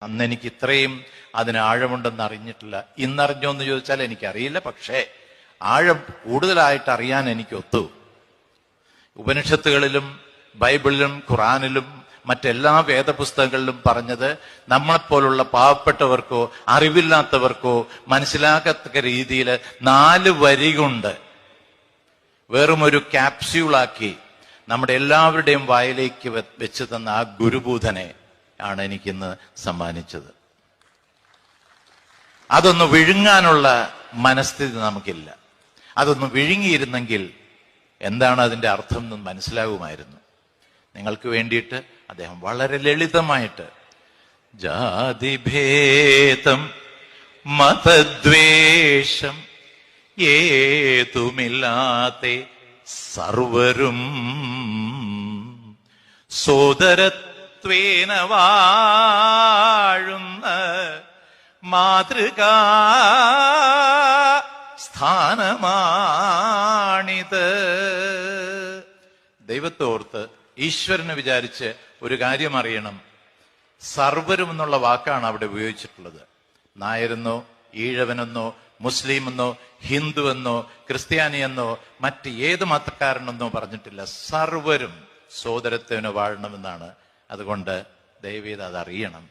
അന്ന് എനിക്ക് ഇത്രയും അതിന് ആഴമുണ്ടെന്ന് അറിഞ്ഞിട്ടില്ല. ഇന്നറിഞ്ഞോ എന്ന് ചോദിച്ചാൽ എനിക്കറിയില്ല. പക്ഷേ ആഴം കൂടുതലായിട്ട് അറിയാൻ എനിക്ക് ഒത്തു. ഉപനിഷത്തുകളിലും ബൈബിളിലും ഖുറാനിലും മറ്റെല്ലാ വേദപുസ്തകങ്ങളിലും പറഞ്ഞത് നമ്മളെപ്പോലുള്ള പാവപ്പെട്ടവർക്കോ അറിവില്ലാത്തവർക്കോ മനസ്സിലാക്കത്തക്ക രീതിയിൽ 4 വരി കൊണ്ട് വെറും ഒരു ക്യാപ്സ്യൂളാക്കി നമ്മുടെ എല്ലാവരുടെയും വായിലേക്ക് വെച്ച് തന്ന ആ ഗുരുബൂധനെ ആണ് എനിക്കിന്ന് സമ്മാനിച്ചത്. അതൊന്ന് വിഴുങ്ങാനുള്ള മനസ്ഥിതി നമുക്കില്ല. അതൊന്ന് വിഴുങ്ങിയിരുന്നെങ്കിൽ എന്താണ് അതിന്റെ അർത്ഥം എന്ന് മനസ്സിലാകുമായിരുന്നു. നിങ്ങൾക്ക് വേണ്ടിയിട്ട് അദ്ദേഹം വളരെ ലളിതമായിട്ട് ജാതിഭേദം മതദ്വേഷം ഏതുമില്ലാതെ സർവരും സോദരത്വേന വാഴുന്ന മാതൃകാ സ്ഥാനമാണിത്. ദൈവത്തോർത്ത് ഈശ്വരനെ വിചാരിച്ച് ഒരു കാര്യം അറിയണം. സർവരും എന്നുള്ള വാക്കാണ് അവിടെ ഉപയോഗിച്ചിട്ടുള്ളത്. നായരെന്നോ ഈഴവനെന്നോ മുസ്ലിമെന്നോ ഹിന്ദുവെന്നോ ക്രിസ്ത്യാനിയെന്നോ മറ്റ് ഏത് മതക്കാരനെന്നോ പറഞ്ഞിട്ടില്ല. സർവരും സോദരത്വന് വാഴണമെന്നാണ്. അതുകൊണ്ട് ദയവേത് അതറിയണം.